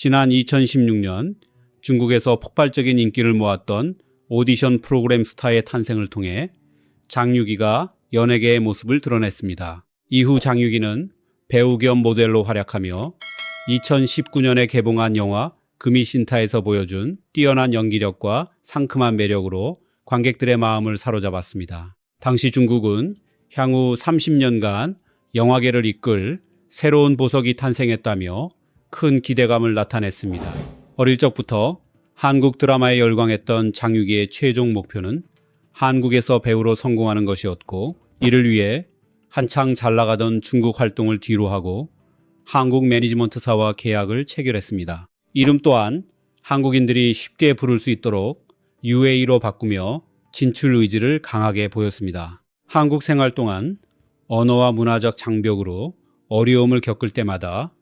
지난 2016년 중국에서 폭발적인 인기를 모았던 오디션 프로그램 스타의 탄생을 통해 장유기가 연예계의 모습을 드러냈습니다. 이후 장유기는 배우 겸 모델로 활약하며 2019년에 개봉한 영화 금이신타에서 보여준 뛰어난 연기력과 상큼한 매력으로 관객들의 마음을 사로잡았습니다. 당시 중국은 향후 30년간 영화계를 이끌 새로운 보석이 탄생했다며 큰 기대감을 나타냈습니다. 어릴 적부터 한국 드라마에 열광했던 장유기의 최종 목표는 한국에서 배우로 성공하는 것이었고, 이를 위해 한창 잘 나가던 중국 활동을 뒤로하고 한국 매니지먼트사와 계약을 체결했습니다. 이름 또한 한국인들이 쉽게 부를 수 있도록 UAE로 바꾸며 진출 의지를 강하게 보였습니다. 한국 생활 동안 언어와 문화적 장벽으로 어려움을 겪을 때마다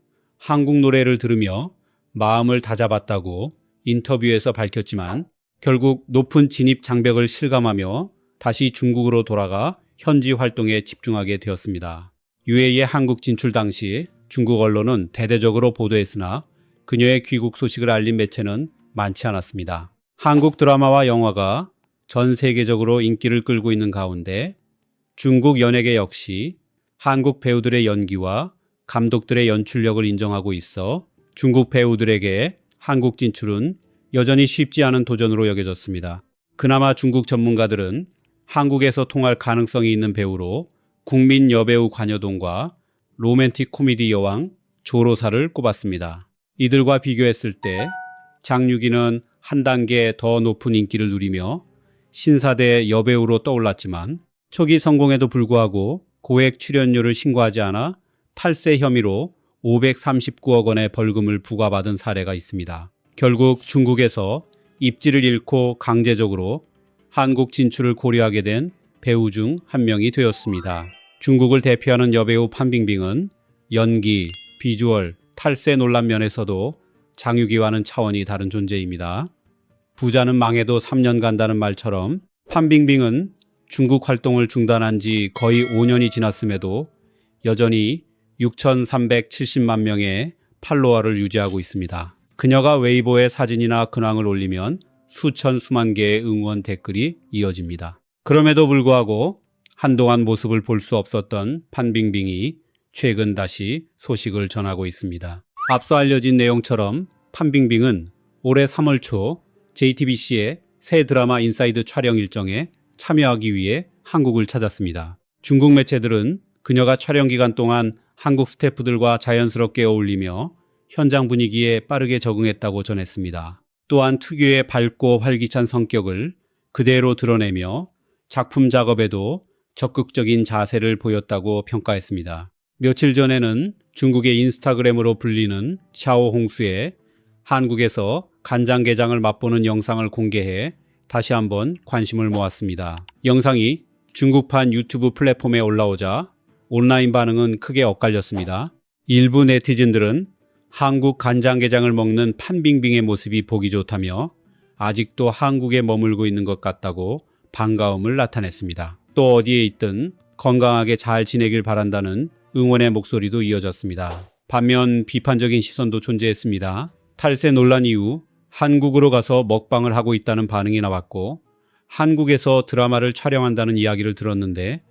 한국 노래를 들으며 마음을 다잡았다고 인터뷰에서 밝혔지만, 결국 높은 진입 장벽을 실감하며 다시 중국으로 돌아가 현지 활동에 집중하게 되었습니다. UAE의 한국 진출 당시 중국 언론은 대대적으로 보도했으나 그녀의 귀국 소식을 알린 매체는 많지 않았습니다. 한국 드라마와 영화가 전 세계적으로 인기를 끌고 있는 가운데 중국 연예계 역시 한국 배우들의 연기와 감독들의 연출력을 인정하고 있어 중국 배우들에게 한국 진출은 여전히 쉽지 않은 도전으로 여겨졌습니다. 그나마 중국 전문가들은 한국에서 통할 가능성이 있는 배우로 국민 여배우 관여동과 로맨틱 코미디 여왕 조로사를 꼽았습니다. 이들과 비교했을 때 장유기는 한 단계 더 높은 인기를 누리며 신사대 여배우로 떠올랐지만, 초기 성공에도 불구하고 고액 출연료를 신고하지 않아 탈세 혐의로 539억 원의 벌금을 부과받은 사례가 있습니다. 결국 중국에서 입지를 잃고 강제적으로 한국 진출을 고려하게 된 배우 중 한 명이 되었습니다. 중국을 대표하는 여배우 판빙빙은 연기, 비주얼, 탈세 논란 면에서도 장유기와는 차원이 다른 존재입니다. 부자는 망해도 3년 간다는 말처럼 판빙빙은 중국 활동을 중단한 지 거의 5년이 지났음에도 여전히 6,370만 명의 팔로워를 유지하고 있습니다. 그녀가 웨이보에 사진이나 근황을 올리면 수천 수만 개의 응원 댓글이 이어집니다. 그럼에도 불구하고 한동안 모습을 볼 수 없었던 판빙빙이 최근 다시 소식을 전하고 있습니다. 앞서 알려진 내용처럼 판빙빙은 올해 3월 초 JTBC의 새 드라마 인사이드 촬영 일정에 참여하기 위해 한국을 찾았습니다. 중국 매체들은 그녀가 촬영 기간 동안 한국 스태프들과 자연스럽게 어울리며 현장 분위기에 빠르게 적응했다고 전했습니다. 또한 특유의 밝고 활기찬 성격을 그대로 드러내며 작품 작업에도 적극적인 자세를 보였다고 평가했습니다. 며칠 전에는 중국의 인스타그램으로 불리는 샤오홍수의 한국에서 간장게장을 맛보는 영상을 공개해 다시 한번 관심을 모았습니다. 영상이 중국판 유튜브 플랫폼에 올라오자 온라인 반응은 크게 엇갈렸습니다. 일부 네티즌들은 한국 간장게장을 먹는 판빙빙의 모습이 보기 좋다며 아직도 한국에 머물고 있는 것 같다고 반가움을 나타냈습니다. 또 어디에 있든 건강하게 잘 지내길 바란다는 응원의 목소리도 이어졌습니다. 반면 비판적인 시선도 존재했습니다. 탈세 논란 이후 한국으로 가서 먹방을 하고 있다는 반응이 나왔고, 한국에서 드라마를 촬영한다는 이야기를 들었는데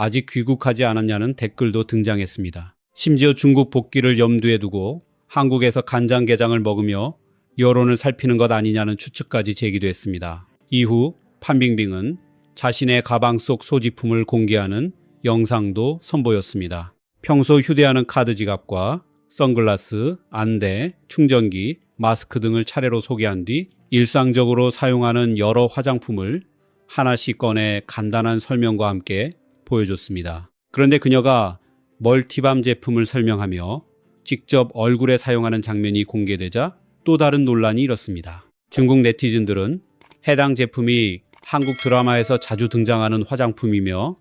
아직 귀국하지 않았냐는 댓글도 등장했습니다. 심지어 중국 복귀를 염두에 두고 한국에서 간장게장을 먹으며 여론을 살피는 것 아니냐는 추측까지 제기됐습니다. 이후 판빙빙은 자신의 가방 속 소지품을 공개하는 영상도 선보였습니다. 평소 휴대하는 카드 지갑과 선글라스, 안대, 충전기, 마스크 등을 차례로 소개한 뒤 일상적으로 사용하는 여러 화장품을 하나씩 꺼내 간단한 설명과 함께 보여줬습니다. 그런데 그녀가 멀티밤 제품을 설명하며 직접 얼굴에 사용하는 장면이 공개되자 또 다른 논란이 일었습니다. 중국 네티즌들은 해당 제품이 한국 드라마에서 자주 등장하는 화장품이며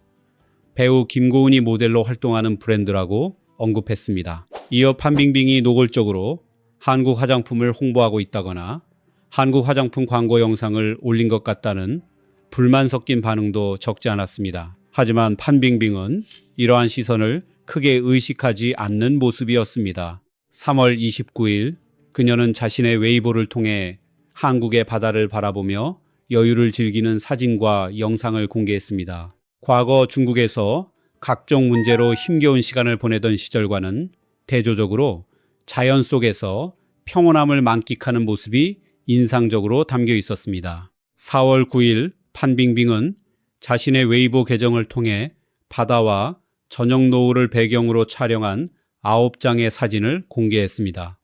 배우 김고은이 모델로 활동하는 브랜드라고 언급했습니다. 이어 판빙빙이 노골적으로 한국 화장품을 홍보하고 있다거나 한국 화장품 광고 영상을 올린 것 같다는 불만 섞인 반응도 적지 않았습니다. 하지만 판빙빙은 이러한 시선을 크게 의식하지 않는 모습이었습니다. 3월 29일 그녀는 자신의 웨이보를 통해 한국의 바다를 바라보며 여유를 즐기는 사진과 영상을 공개했습니다. 과거 중국에서 각종 문제로 힘겨운 시간을 보내던 시절과는 대조적으로 자연 속에서 평온함을 만끽하는 모습이 인상적으로 담겨 있었습니다. 4월 9일 판빙빙은 자신의 웨이보 계정을 통해 바다와 저녁 노을을 배경으로 촬영한 9장의 사진을 공개했습니다.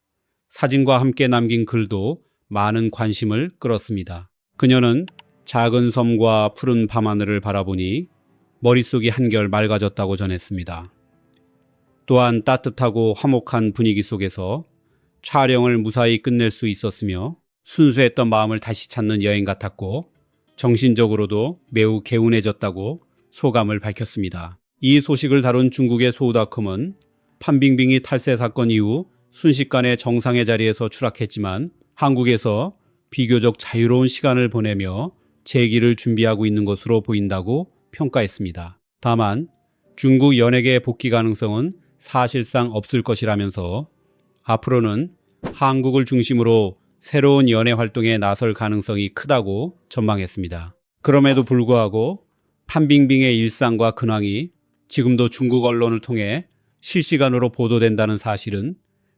사진과 함께 남긴 글도 많은 관심을 끌었습니다. 그녀는 작은 섬과 푸른 밤하늘을 바라보니 머릿속이 한결 맑아졌다고 전했습니다. 또한 따뜻하고 화목한 분위기 속에서 촬영을 무사히 끝낼 수 있었으며 순수했던 마음을 다시 찾는 여행 같았고 정신적으로도 매우 개운해졌다고 소감을 밝혔습니다. 이 소식을 다룬 중국의 소우닷컴은 판빙빙이 탈세 사건 이후 순식간에 정상의 자리에서 추락했지만 한국에서 비교적 자유로운 시간을 보내며 재기를 준비하고 있는 것으로 보인다고 평가했습니다. 다만 중국 연예계의 복귀 가능성은 사실상 없을 것이라면서 앞으로는 한국을 중심으로 새로운 연예 활동에 나설 가능성이 크다고 전망했습니다. 그럼에도 불구하고 판빙빙의 일상과 근황이 지금도 중국 언론을 통해 실시간으로 보도된다는 사실은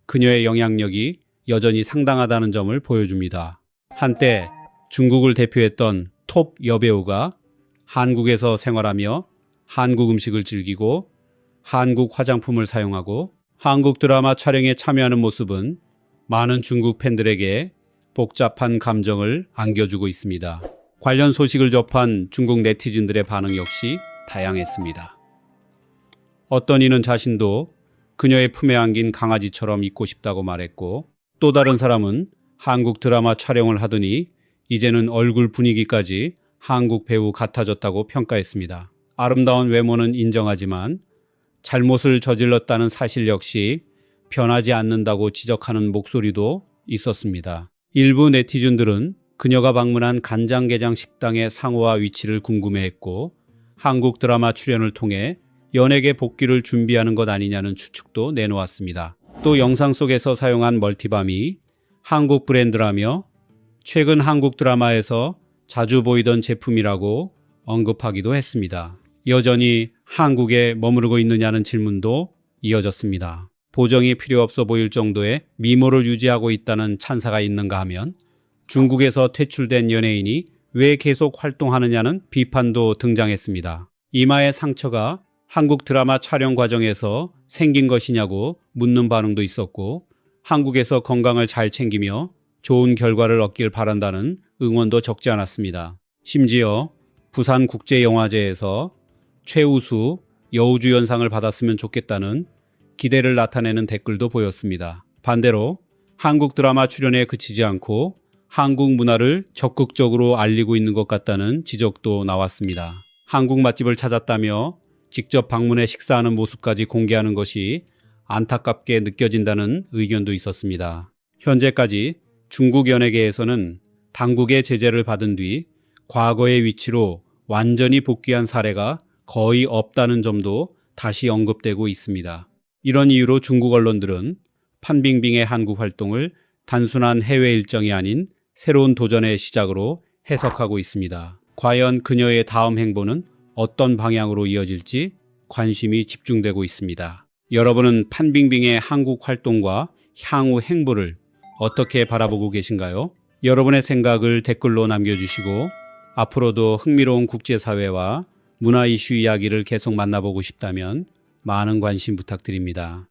그녀의 영향력이 여전히 상당하다는 점을 보여줍니다. 한때 중국을 대표했던 톱 여배우가 한국에서 생활하며 한국 음식을 즐기고 한국 화장품을 사용하고 한국 드라마 촬영에 참여하는 모습은 많은 중국 팬들에게 복잡한 감정을 안겨주고 있습니다. 관련 소식을 접한 중국 네티즌들의 반응 역시 다양했습니다. 어떤 이는 자신도 그녀의 품에 안긴 강아지처럼 있고 싶다고 말했고, 또 다른 사람은 한국 드라마 촬영을 하더니 이제는 얼굴 분위기까지 한국 배우 같아졌다고 평가했습니다. 아름다운 외모는 인정하지만 잘못을 저질렀다는 사실 역시 변하지 않는다고 지적하는 목소리도 있었습니다. 일부 네티즌들은 그녀가 방문한 간장게장 식당의 상호와 위치를 궁금해했고 한국 드라마 출연을 통해 연예계 복귀를 준비하는 것 아니냐는 추측도 내놓았습니다. 또 영상 속에서 사용한 멀티밤이 한국 브랜드라며 최근 한국 드라마에서 자주 보이던 제품이라고 언급하기도 했습니다. 여전히 한국에 머무르고 있느냐는 질문도 이어졌습니다. 보정이 필요 없어 보일 정도의 미모를 유지하고 있다는 찬사가 있는가 하면 중국에서 퇴출된 연예인이 왜 계속 활동하느냐는 비판도 등장했습니다. 이마의 상처가 한국 드라마 촬영 과정에서 생긴 것이냐고 묻는 반응도 있었고 한국에서 건강을 잘 챙기며 좋은 결과를 얻길 바란다는 응원도 적지 않았습니다. 심지어 부산국제영화제에서 최우수 여우주연상을 받았으면 좋겠다는 기대를 나타내는 댓글도 보였습니다. 반대로 한국 드라마 출연에 그치지 않고 한국 문화를 적극적으로 알리고 있는 것 같다는 지적도 나왔습니다. 한국 맛집을 찾았다며 직접 방문해 식사하는 모습까지 공개하는 것이 안타깝게 느껴진다는 의견도 있었습니다. 현재까지 중국 연예계에서는 당국의 제재를 받은 뒤 과거의 위치로 완전히 복귀한 사례가 거의 없다는 점도 다시 언급되고 있습니다. 이런 이유로 중국 언론들은 판빙빙의 한국 활동을 단순한 해외 일정이 아닌 새로운 도전의 시작으로 해석하고 있습니다. 과연 그녀의 다음 행보는 어떤 방향으로 이어질지 관심이 집중되고 있습니다. 여러분은 판빙빙의 한국 활동과 향후 행보를 어떻게 바라보고 계신가요? 여러분의 생각을 댓글로 남겨주시고 앞으로도 흥미로운 국제사회와 문화 이슈 이야기를 계속 만나보고 싶다면 많은 관심 부탁드립니다.